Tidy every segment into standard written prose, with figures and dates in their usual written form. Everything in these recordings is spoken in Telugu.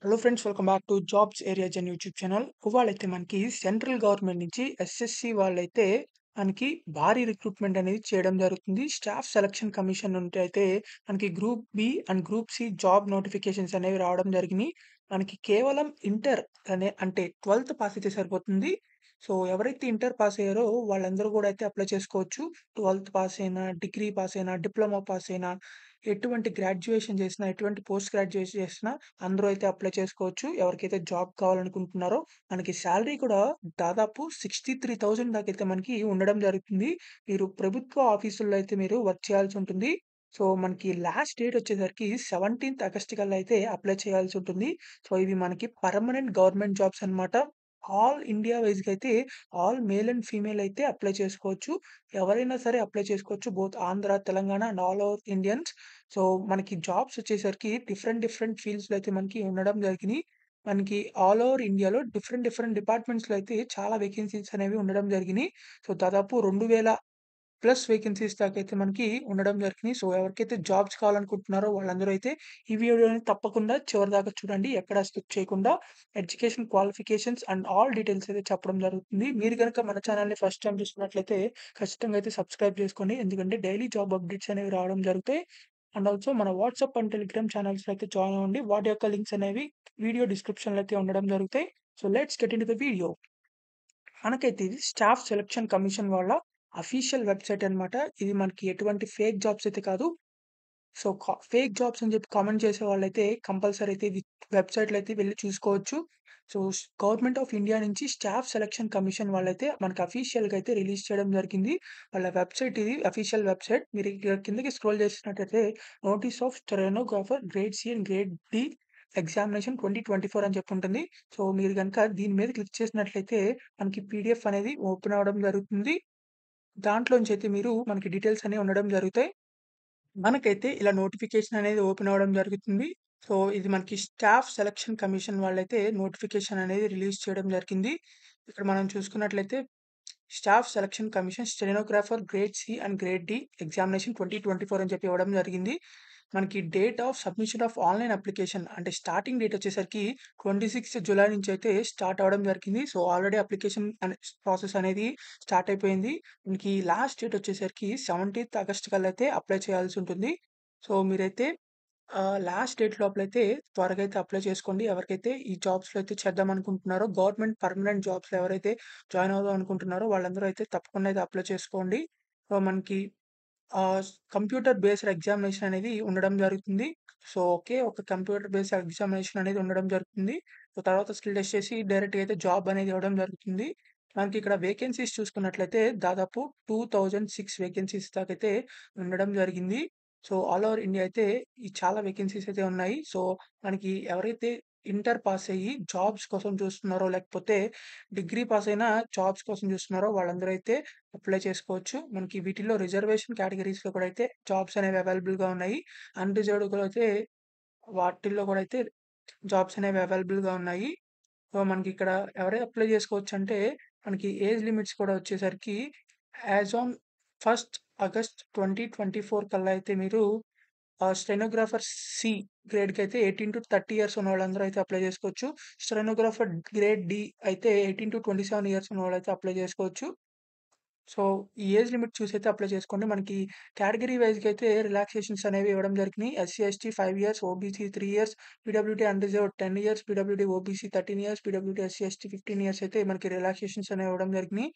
Hello friends, welcome back to jobs area జన్ యూట్యూబ్ ఛానల్. ఇవాళైతే మనకి సెంట్రల్ గవర్నమెంట్ నుంచి ఎస్ఎస్సి వాళ్ళైతే మనకి భారీ రిక్రూట్మెంట్ అనేది చేయడం జరుగుతుంది. స్టాఫ్ సెలక్షన్ కమిషన్ నుండి అయితే మనకి group B and group C job notifications అనేవి రావడం జరిగినాయి. మనకి కేవలం ఇంటర్ అంటే 12th పాస్ అయితే సరిపోతుంది. సో ఎవరైతే ఇంటర్ పాస్ అయ్యారో వాళ్ళందరూ కూడా అయితే అప్లై చేసుకోవచ్చు. 12th పాస్ అయినా, డిగ్రీ పాస్ అయినా, డిప్లొమా పాస్ అయినా, ఎటువంటి గ్రాడ్యుయేషన్ చేసినా, ఎటువంటి పోస్ట్ గ్రాడ్యుయేషన్ చేసినా అందరూ అయితే అప్లై చేసుకోవచ్చు. ఎవరికైతే జాబ్ కావాలనుకుంటున్నారో మనకి సాలరీ కూడా దాదాపు 63,000 దాకైతే మనకి ఉండడం జరుగుతుంది. మీరు ప్రభుత్వ ఆఫీసుల్లో అయితే మీరు వర్క్ చేయాల్సి ఉంటుంది. సో మనకి లాస్ట్ డేట్ వచ్చేసరికి 17th ఆగస్ట్ కల్లా అయితే అప్లై చేయాల్సి ఉంటుంది. సో ఇవి మనకి పర్మనెంట్ గవర్నమెంట్ జాబ్స్ అన్నమాట. ఆల్ ఇండియా వైస్‌గా అయితే ఆల్ మేల్ అండ్ ఫీమేల్ అయితే అప్లై చేసుకోవచ్చు. ఎవరైనా సరే అప్లై చేసుకోవచ్చు. Both Andhra, Telangana and all over Indians. So మనకి జాబ్స్ వచ్చేసరికి డిఫరెంట్ ఫీల్డ్స్‌లో అయితే మనకి ఉండడం జరిగినియి. మనకి ఆల్ ఓవర్ ఇండియాలో డిఫరెంట్ డిపార్ట్మెంట్స్‌లో అయితే చాలా వేకెన్సీస్ అనేవి ఉండడం జరిగినియి. సో దాదాపు 2000 ప్లస్ వేకెన్సీస్ దాకైతే మనకి ఉండడం జరిగినియి. సో ఎవరికైతే జాబ్స్ కావాలనుకుంటున్నారో వాళ్ళందరూ అయితే ఈ వీడియోని తప్పకుండా చివరిదాకా చూడండి. ఎక్కడ స్కిప్ చేయకుండా education qualifications and all details అయితే చెప్పడం జరుగుతుంది. మీరు గనుక మన ఛానెల్‌ని ఫస్ట్ టైమ్ చూస్తున్నట్లయితే ఖచ్చితంగా అయితే సబ్స్క్రైబ్ చేసుకోండి. ఎందుకంటే డైలీ జాబ్ అప్డేట్స్ అనేవి రావడం జరుగుతాయి. అండ్ ఆల్సో మన వాట్సాప్ అండ్ టెలిగ్రామ్ ఛానెల్స్‌లో అయితే జాయిన్ అవ్వండి. వాటి యొక్క లింక్స్ అనేవి వీడియో డిస్క్రిప్షన్‌లో అయితే ఉండడం జరుగుతాయి. So let's get into the video. మనకైతే ఇది స్టాఫ్ సెలక్షన్ కమిషన్ వాళ్ళ అఫీషియల్ వెబ్‌సైట్ అన్నమాట. ఇది మనకి ఎటువంటి ఫేక్ జాబ్స్ అయితే కాదు. సో, ఫేక్ జాబ్స్ అని చెప్పి కామెంట్ చేసేవాళ్ళైతే కంపల్సరీ అయితే వెబ్‌సైట్‌లో అయితే వెళ్లి చూసుకోవచ్చు. సో, గవర్నమెంట్ ఆఫ్ ఇండియా నుంచి స్టాఫ్ సెలక్షన్ కమిషన్ వాళ్ళైతే మనకు అఫీషియల్‌గా అయితే రిలీజ్ చేయడం జరిగింది. వాళ్ళ వెబ్‌సైట్ ఇది అఫీషియల్ వెబ్‌సైట్. మీరు ఇక్కడ కిందకి స్క్రోల్ చేసినట్టయితే notice of stenographer grade C and grade D examination 2024 అని చెప్పి ఉంటుంది. సో, మీరు గనుక దీని మీద క్లిక్ చేసినట్లయితే మనకి పీడీఎఫ్ అనేది ఓపెన్ అవ్వడం జరుగుతుంది. దాంట్లోంచి అయితే మీరు మనకి డీటెయిల్స్ అనేవి ఉండడం జరుగుతాయి. మనకైతే ఇలా నోటిఫికేషన్ అనేది ఓపెన్ అవ్వడం జరుగుతుంది. సో, ఇది మనకి స్టాఫ్ సెలక్షన్ కమిషన్ వాళ్ళైతే నోటిఫికేషన్ అనేది రిలీజ్ చేయడం జరిగింది. ఇక్కడ మనం చూసుకున్నట్లయితే staff selection commission stenographer grade C and grade D examination 2024 అని చెప్పి ఇవ్వడం జరిగింది. మనకి date of submission of online application అంటే స్టార్టింగ్ డేట్ వచ్చేసరికి 26 జులై నుంచి అయితే స్టార్ట్ అవ్వడం జరిగింది. సో, ఆల్రెడీ అప్లికేషన్ ప్రాసెస్ అనేది స్టార్ట్ అయిపోయింది. మనకి లాస్ట్ డేట్ వచ్చేసరికి 17th ఆగస్ట్ కల్లా అయితే అప్లై చేయాల్సి ఉంటుంది. సో, మీరైతే లాస్ట్ డేట్ లోపలైతే త్వరగా అయితే అప్లై చేసుకోండి. ఎవరికైతే ఈ జాబ్స్‌లో అయితే చేద్దాం అనుకుంటున్నారో గవర్నమెంట్ పర్మనెంట్ జాబ్స్‌లో ఎవరైతే జాయిన్ అవుదాం అనుకుంటున్నారో వాళ్ళందరూ అయితే తప్పకుండా అయితే అప్లై చేసుకోండి. సో, మనకి కంప్యూటర్ బేస్డ్ ఎగ్జామినేషన్ అనేది ఉండడం జరుగుతుంది. సో, ఒక కంప్యూటర్ బేస్డ్ ఎగ్జామినేషన్ అనేది ఉండడం జరుగుతుంది. సో, తర్వాత స్కిల్ టెస్ట్ చేసి డైరెక్ట్‌గా అయితే జాబ్ అనేది ఇవ్వడం జరుగుతుంది. మనకి ఇక్కడ వేకెన్సీస్ చూసుకున్నట్లయితే దాదాపు 2006 వేకెన్సీస్ దాకైతే ఉండడం జరిగింది. సో, ఆల్ ఓవర్ ఇండియా అయితే ఈ చాలా వేకెన్సీస్ అయితే ఉన్నాయి. సో, మనకి ఎవరైతే ఇంటర్ పాస్ అయ్యి జాబ్స్ కోసం చూస్తున్నారో, లేకపోతే డిగ్రీ పాస్ అయిన జాబ్స్ కోసం చూస్తున్నారో వాళ్ళందరూ అయితే అప్లై చేసుకోవచ్చు. మనకి వీటిల్లో రిజర్వేషన్ కేటగరీస్‌లో కూడా అయితే జాబ్స్ అనేవి అవైలబుల్‌గా ఉన్నాయి. అన్‌రిజర్వ్డ్ కూడా అయితే వాటిల్లో కూడా అయితే జాబ్స్ అనేవి అవైలబుల్‌గా ఉన్నాయి. సో, మనకిక్కడ ఎవరైతే అప్లై చేసుకోవచ్చంటే, మనకి ఏజ్ లిమిట్స్ కూడా వచ్చేసరికి యాస్ ఆన్ 1st ఆగస్ట్ 2024 కల్లా అయితే మీరు స్టెనోగ్రాఫర్ సి గ్రేడ్‌కైతే 18-30 ఇయర్స్ ఉన్నోళ్ళందరూ అయితే అప్లై చేసుకోవచ్చు. స్టెనోగ్రాఫర్ గ్రేడ్ డి అయితే 18-27 ఇయర్స్ ఉన్నోళ్ళైతే అప్లై చేసుకోవచ్చు. సో, ఈ ఏజ్ లిమిట్ చూసైతే అప్లై చేసుకోండి. మనకి కేటగరీ వైస్‌గా అయితే రిలాక్సేషన్స్ అనేవి ఇవ్వడం జరిగినాయి. SC, ST 5 years, OBC 3 years, PWD unreserved 10 years, PWD OBC 13 years, PWD SC, ST 15 years అయితే మనకి రిలాక్సేషన్స్ అనేవి ఇవ్వడం జరిగినాయి.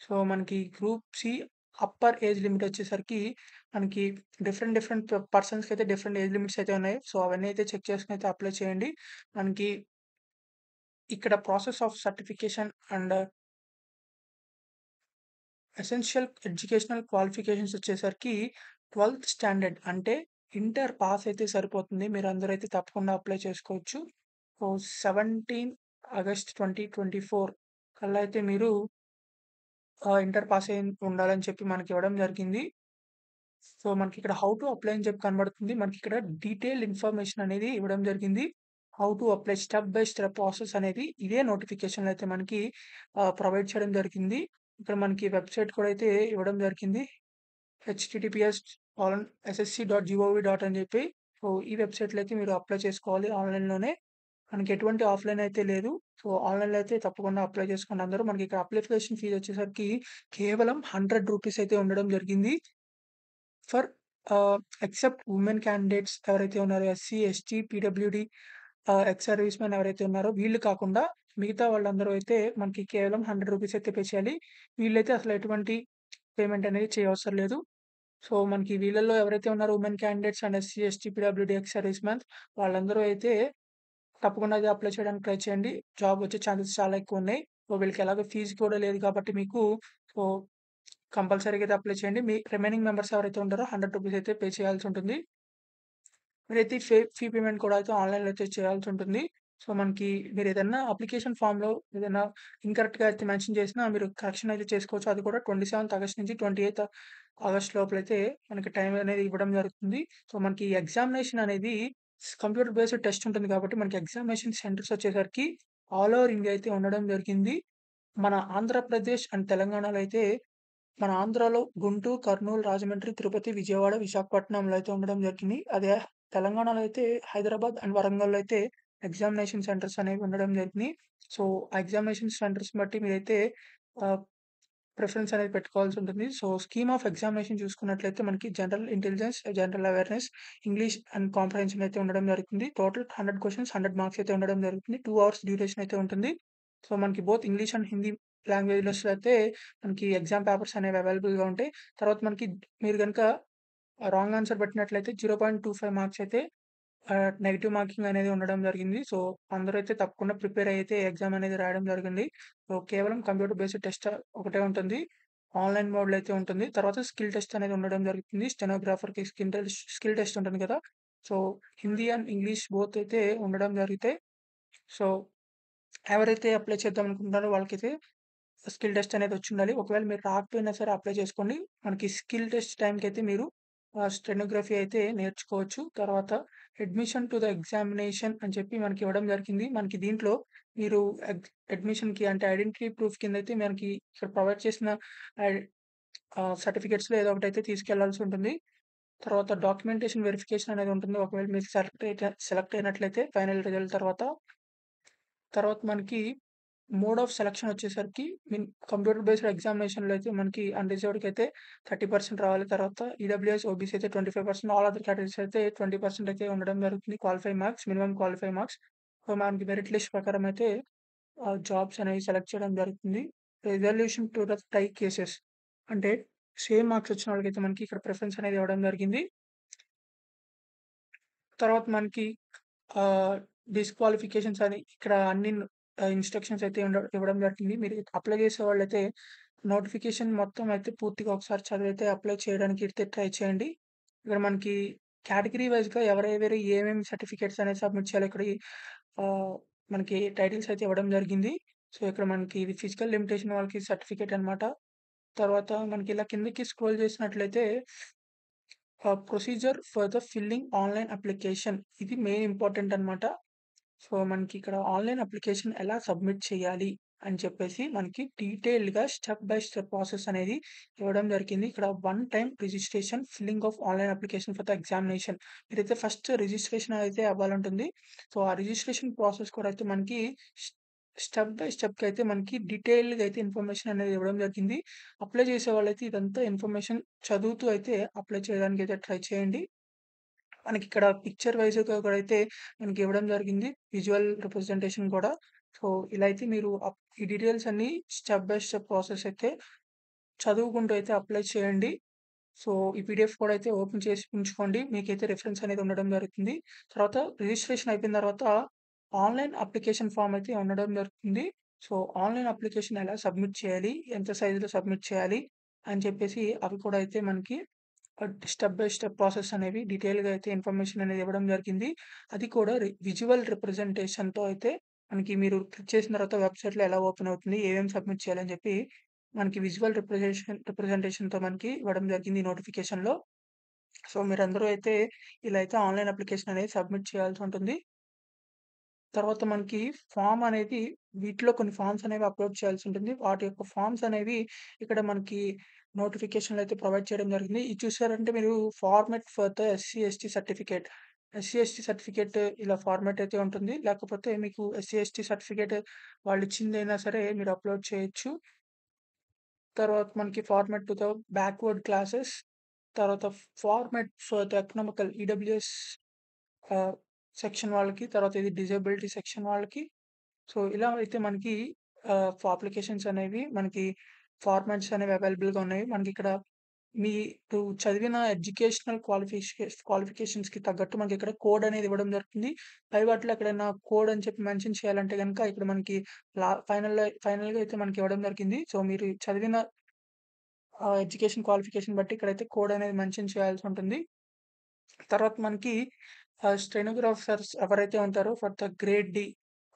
సో, మనకి group C upper age limit వచ్చేసరికి మనకి డిఫరెంట్ పర్సన్స్‌కి అయితే డిఫరెంట్ ఏజ్ లిమిట్స్ అయితే ఉన్నాయి. సో, అవన్నీ అయితే చెక్ చేసుకొని అయితే అప్లై చేయండి. మనకి ఇక్కడ process of certification and essential educational qualifications వచ్చేసరికి 12th స్టాండర్డ్ అంటే ఇంటర్ పాస్ అయితే సరిపోతుంది. మీరందరూ అయితే తప్పకుండా అప్లై చేసుకోవచ్చు. సో, 17 ఆగస్ట్ 2024 కల్లా అయితే మీరు ఇంటర్ పాస్ అయ్యి ఉండాలని చెప్పి మనకివ్వడం జరిగింది. సో, మనకిక్కడ హౌ టు అప్లై అని చెప్పి కనబడుతుంది. మనకిక్కడ డీటెయిల్డ్ ఇన్ఫర్మేషన్ అనేది ఇవ్వడం జరిగింది. How to apply step by step process అనేది ఇదే నోటిఫికేషన్‌లో అయితే మనకి ప్రొవైడ్ చేయడం జరిగింది. ఇక్కడ మనకి వెబ్‌సైట్ కూడా అయితే ఇవ్వడం జరిగింది. https://ssc.gov.in అని చెప్పి. సో, ఈ వెబ్‌సైట్‌లో అయితే మీరు అప్లై చేసుకోవాలి ఆన్‌లైన్‌లోనే. మనకి ఎటువంటి ఆఫ్‌లైన్ అయితే లేదు. సో, ఆన్‌లైన్‌లో అయితే తప్పకుండా అప్లై చేసుకోండి అందరూ. మనకి ఇక్కడ అప్లికేషన్ ఫీజ్ వచ్చేసరికి కేవలం రూ. 100 అయితే ఉండడం జరిగింది. ఫర్ ఎక్సెప్ట్ వుమెన్ క్యాండిడేట్స్ ఎవరైతే ఉన్నారో SC, ST, PWD ex service men ఎవరైతే ఉన్నారో వీళ్ళు కాకుండా మిగతా వాళ్ళందరూ అయితే మనకి కేవలం రూ. 100 అయితే పే చేయాలి. వీళ్ళైతే అసలు ఎటువంటి పేమెంట్ అనేది చేయవసరం లేదు. సో, మనకి వీళ్ళలో ఎవరైతే ఉన్నారో women candidates and SC, ST, PWD ex service men వాళ్ళందరూ అయితే తప్పకుండా అది అప్లై చేయడానికి ట్రై చేయండి. జాబ్ వచ్చే ఛాన్సెస్ చాలా ఎక్కువున్నాయి. సో, వీళ్ళకి ఎలాగో ఫీజ్ కూడా లేదు కాబట్టి మీకు సో, కంపల్సరీగా అయితే అప్లై చేయండి. మీ రిమైనింగ్ మెంబర్స్ ఎవరైతే ఉంటారో రూ. 100 అయితే పే చేయాల్సుంటుంది. మీరైతే ఫీ పేమెంట్ కూడా అయితే ఆన్‌లైన్‌లో అయితే చేయాల్సుంటుంది. సో, మనకి మీరేదన్నా అప్లికేషన్ ఫార్మ్‌లో ఏదైనా ఇన్‌కరెక్ట్‌గా అయితే మెన్షన్ చేసినా మీరు కరెక్షన్ అయితే చేసుకోవచ్చు. అది కూడా 27థ్ ఆగస్ట్ నుంచి 28థ్ ఆగస్ట్ లోపలైతే మనకి టైం అనేది ఇవ్వడం జరుగుతుంది. సో, మనకి ఎగ్జామినేషన్ అనేది కంప్యూటర్ బేస్డ్ టెస్ట్ ఉంటుంది కాబట్టి మనకి ఎగ్జామినేషన్ సెంటర్స్ వచ్చేసరికి ఆల్ ఓవర్ ఇండియా అయితే ఉండడం జరిగింది. మన ఆంధ్రప్రదేశ్ అండ్ తెలంగాణలో అయితే మన ఆంధ్రాలో గుంటూరు, కర్నూలు, రాజమండ్రి, తిరుపతి, విజయవాడ, విశాఖపట్నంలో అయితే ఉండడం జరిగింది. అదే తెలంగాణలో అయితే హైదరాబాద్ అండ్ వరంగల్‌లో అయితే ఎగ్జామినేషన్ సెంటర్స్ అనేవి ఉండడం జరిగినియి. సో, ఆ ఎగ్జామినేషన్ సెంటర్స్‌ని బట్టి మీరైతే ఆహ్, ప్రిఫరెన్స్ అనేది పెట్టుకోవాల్సుంటుంది. సో, స్కీమ్ ఆఫ్ ఎగ్జామినేషన్ చూసుకున్నట్లయితే మనకి general intelligence, general awareness, English and comprehension అయితే ఉండడం జరుగుతుంది. టోటల్ 100 క్వెషన్స్, 100 మార్క్స్ అయితే ఉండడం జరుగుతుంది. 2 అవర్స్ డ్యూరేషన్ అయితే ఉంటుంది. సో, మనకి బోత్ ఇంగ్లీష్ అండ్ హిందీ లాంగ్వేజ్‌లో అయితే మనకి ఎగ్జామ్ పేపర్స్ అనేవి అవైలబుల్‌గా ఉంటాయి. తర్వాత మనకి మీరు గనుక రాంగ్ ఆన్సర్ పెట్టినట్లయితే 0.25 మార్క్స్ అయితే నెగెటివ్ మార్కింగ్ అనేది ఉండడం జరిగింది. సో, అందరూ అయితే తప్పకుండా ప్రిపేర్ అయితే ఎగ్జామ్ అనేది రాయడం జరిగింది. సో, కేవలం కంప్యూటర్ బేస్డ్ టెస్ట్ ఒకటే ఉంటుంది. ఆన్‌లైన్ మోడ్‌లో అయితే ఉంటుంది. తర్వాత స్కిల్ టెస్ట్ అనేది ఉండడం జరుగుతుంది. స్టెనోగ్రాఫర్‌కి స్కిల్ టెస్ట్ ఉంటుంది కదా! So, Hindi and English both అయితే ఉండడం జరుగుతాయి. సో, ఎవరైతే అప్లై చేద్దాం అనుకుంటున్నారో వాళ్ళకైతే స్కిల్ టెస్ట్ అనేది వచ్చుండాలి. ఒకవేళ మీరు రాకపోయినా సరే అప్లై చేసుకోండి. మనకి స్కిల్ టెస్ట్ టైమ్‌కైతే మీరు స్టెనోగ్రఫీ అయితే నేర్చుకోవచ్చు. తర్వాత అడ్మిషన్ టు ద ఎగ్జామినేషన్ అని చెప్పి మనకి ఇవ్వడం జరిగింది. మనకి దీంట్లో మీరు అడ్మిషన్‌కి అంటే ఐడెంటిటీ ప్రూఫ్ కిందైతే మనకి ఇక్కడ ప్రొవైడ్ చేసిన ఐ సర్టిఫికేట్స్‌లో ఏదో ఒకటైతే తీసుకెళ్లాల్సి ఉంటుంది. తర్వాత డాక్యుమెంటేషన్ వెరిఫికేషన్ అనేది ఉంటుంది. ఒకవేళ మీరు సెలెక్ట్ అయినట్లయితే ఫైనల్ రిజల్ట్ తర్వాత. తర్వాత మనకి మోడ్ ఆఫ్ సెలక్షన్ వచ్చేసరికి కంప్యూటర్ బేస్డ్ ఎగ్జామినేషన్‌లో అయితే మనకి అన్‌రిజర్వ్డ్‌కైతే 30% రావాలి. తర్వాత ఈడబ్ల్యూఎస్, ఓబీసీ అయితే 25%, ఆల్ అదర్ కేటగరీస్ అయితే 20% అయితే ఉండడం జరుగుతుంది. Qualifying marks, minimum qualifying marks. So, మనకి మెరిట్ లిస్ట్ ప్రకారం అయితే జాబ్స్ అనేవి సెలెక్ట్ చేయడం జరుగుతుంది. Resolution to the tie cases అంటే సేమ్ మార్క్స్ వచ్చిన వాళ్ళకైతే మనకి ఇక్కడ ప్రిఫరెన్స్ అనేది ఇవ్వడం జరిగింది. తర్వాత మనకి ఆహ్, డిస్‌క్వాలిఫికేషన్స్ అని ఇక్కడ అన్ని ఇన్‌స్ట్రక్షన్స్ అయితే ఇవ్వడం జరిగింది. మీరు అప్లై చేసేవాళ్ళైతే నోటిఫికేషన్ మొత్తం అయితే పూర్తిగా ఒకసారి చదివైతే అప్లై చేయడానికి అయితే ట్రై చేయండి. ఇక్కడ మనకి కేటగరీ వైస్‌గా ఎవరెవరు ఏమేమి సర్టిఫికేట్స్ అనేది సబ్మిట్ చేయాలో ఇక్కడ ఆహ్, మనకి టైటిల్స్ అయితే ఇవ్వడం జరిగింది. సో, ఇక్కడ మనకి ఇది ఫిజికల్ లిమిటేషన్ వాళ్ళకి సర్టిఫికేట్ అన్నమాట. తర్వాత మనకి ఇలా కిందకి స్క్రోల్ చేసినట్లయితే procedure for the filling online application ఇది మెయిన్ ఇంపార్టెంట్ అన్నమాట. సో, మనకిక్కడ ఆన్‌లైన్ అప్లికేషన్ ఎలా సబ్మిట్ చేయాలి అని చెప్పేసి మనకి డీటెయిల్డ్‌గా స్టెప్ బై స్టెప్ ప్రాసెస్ అనేది ఇవ్వడం జరిగింది. ఇక్కడ one time registration, filling of online application for the examination. మీరైతే ఫస్ట్ రిజిస్ట్రేషన్ అయితే అవ్వాలంటుంది. సో, ఆ రిజిస్ట్రేషన్ ప్రాసెస్ కూడా అయితే మనకి స్ స్టెప్ బై స్టెప్‌కి అయితే మనకి డీటెయిల్డ్‌గా అయితే ఇన్ఫర్మేషన్ అనేది ఇవ్వడం జరిగింది. అప్లై చేసేవాళ్ళైతే ఇదంతా ఇన్ఫర్మేషన్ చదువుతూ అయితే అప్లై చేయడానికైతే ట్రై చేయండి. మనకిక్కడ పిక్చర్ వైస్‌గా కూడా అయితే మనకి ఇవ్వడం జరిగింది. విజువల్ రిప్రజెంటేషన్ కూడా. సో, ఇలా అయితే మీరు ఈ డీటెయిల్స్ అన్నీ స్టెప్ బై స్టెప్ ప్రాసెస్ అయితే చదువుకుంటూ అయితే అప్లై చేయండి. సో, ఈ పీడీఎఫ్ కూడా అయితే ఓపెన్ చేసి ఉంచుకోండి. మీకైతే రిఫరెన్స్ అనేది ఉండడం జరుగుతుంది. తర్వాత రిజిస్ట్రేషన్ అయిపోయిన తర్వాత ఆన్‌లైన్ అప్లికేషన్ ఫార్మ్ అయితే ఉండడం జరుగుతుంది. సో, ఆన్‌లైన్ అప్లికేషన్ ఎలా సబ్మిట్ చేయాలి? ఎంత సైజ్‌లో సబ్మిట్ చేయాలి? అని చెప్పేసి అవి కూడా అయితే మనకి స్టెప్ బై స్టెప్ ప్రాసెస్ అనేవి డీటెయిల్‌గా అయితే ఇన్ఫర్మేషన్ అనేది ఇవ్వడం జరిగింది. అది కూడా విజువల్ రిప్రజెంటేషన్‌తో అయితే మనకి మీరు క్లిక్ చేసిన తర్వాత వెబ్‌సైట్‌లో ఎలా ఓపెన్ అవుతుంది? ఏమేమి సబ్మిట్ చేయాలని చెప్పి మనకి విజువల్ రిప్రజెంటేషన్‌తో మనకి ఇవ్వడం జరిగింది ఈ నోటిఫికేషన్‌లో. సో, మీరందరూ అయితే ఇలా అయితే ఆన్‌లైన్ అప్లికేషన్ అనేది సబ్మిట్ చేయాల్సి ఉంటుంది. తర్వాత మనకి ఫార్మ్ అనేది వీటిలో కొన్ని ఫార్మ్స్ అనేవి అప్‌లోడ్ చేయాల్సి ఉంటుంది. వాటి యొక్క ఫార్మ్స్ అనేవి ఇక్కడ మనకి నోటిఫికేషన్‌లో అయితే ప్రొవైడ్ చేయడం జరిగింది. ఇది చూసారంటే మీరు format for the SC, ST certificate. SC, ST certificate ఇలా ఫార్మాట్ అయితే ఉంటుంది. లేకపోతే మీకు ఎస్సీ, ఎస్టీ సర్టిఫికేట్ వాళ్ళిచ్చిందైనా సరే మీరు అప్‌లోడ్ చేయొచ్చు. తర్వాత మనకి format to the backward classes, తర్వాత format for the economical EWS ah, section వాళ్ళకి, తర్వాత ఇది డిజేబిలిటీ సెక్షన్ వాళ్ళకి. సో, ఇలా అయితే మనకి అప్లికేషన్స్ అనేవి మనకి ఫార్మాట్స్ అనేవి అవైలబుల్‌గా ఉన్నాయి. మనకిక్కడ మీరు చదివిన ఎడ్యుకేషనల్ క్వాలిఫికేషన్స్‌కి తగ్గట్టు మనకిక్కడ కోడ్ అనేది ఇవ్వడం జరుగుతుంది. పై వాటిలో ఎక్కడైనా కోడ్ అని చెప్పి మెన్షన్ చేయాలంటే గనక ఇక్కడ మనకి ఫైనల్‌గా అయితే మనకి ఇవ్వడం జరిగింది. సో, మీరు చదివిన ఎడ్యుకేషన్ క్వాలిఫికేషన్ బట్టి ఇక్కడైతే కోడ్ అనేది మెన్షన్ చేయాల్సుంటుంది. తర్వాత మనకి స్టెనోగ్రాఫర్స్ ఎవరైతే ఉంటారో ఫర్ ద గ్రేడ్ డి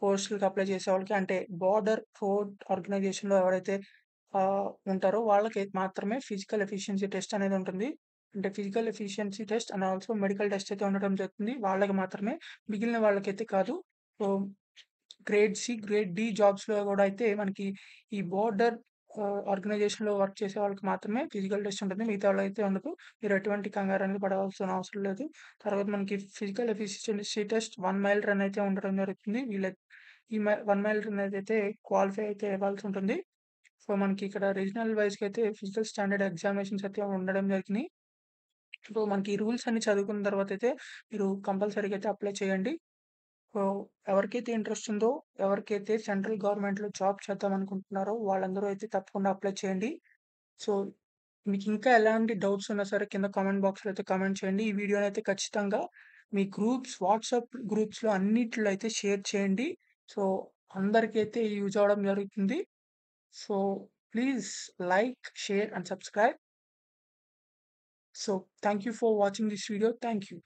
పోస్టులకి అప్లై చేసే వాళ్ళకి, అంటే బార్డర్ రోడ్ ఆర్గనైజేషన్‌లో ఎవరైతే ఉంటారో వాళ్ళకి మాత్రమే ఫిజికల్ ఎఫిషియన్సీ టెస్ట్ అనేది ఉంటుంది. అంటే physical efficiency test and also medical test అయితే ఉండడం జరుగుతుంది. వాళ్ళకి మాత్రమే. మిగిలిన వాళ్ళకైతే కాదు. So, grade C, grade D జాబ్స్‌లో గూడా అయితే మనకి ఈ బోర్డర్ ఆర్గనైజేషన్‌లో వర్క్ చేసే వాళ్ళకి మాత్రమే ఫిజికల్ టెస్ట్ ఉంటుంది. మిగతా వాళ్ళకైతే ఉండదు. మీరు ఎటువంటి కంగారనేది పడవలసిన అవసరం లేదు. తర్వాత మనకి physical efficiency test 1 mile run అయితే ఉండడం జరుగుతుంది. ఈ 1 మైల్ రన్ అయితే క్వాలిఫై అయితే అవ్వాల్సి ఉంటుంది. సో, మనకి ఇక్కడ రీజనల్ వైస్‌గా అయితే ఫిజికల్ స్టాండర్డ్ ఎగ్జామినేషన్స్ అయితే ఉండడం జరిగినాయి. సో, మనకి ఈ రూల్స్ అన్ని చదువుకున్న తర్వాతయితే మీరు కంపల్సరీగా అయితే అప్లై చేయండి. సో, ఎవరికైతే ఇంట్రెస్ట్ ఉందో, ఎవరికైతే సెంట్రల్ గవర్నమెంట్‌లో జాబ్ చేద్దామనుకుంటున్నారో వాళ్ళందరూ అయితే తప్పకుండా అప్లై చేయండి. సో, మీకింకా ఎలాంటి డౌట్స్ ఉన్నా సరే కింద కామెంట్ బాక్స్‌లో అయితే కామెంట్ చేయండి. ఈ వీడియోనైతే ఖచ్చితంగా మీ వాట్సాప్ గ్రూప్స్‌లో అన్నిట్లో అయితే షేర్ చేయండి. సో, అందరికైతే యూజ్ అవ్వడం జరుగుతుంది. So, please like, share and subscribe. So, thank you for watching this video. Thank you.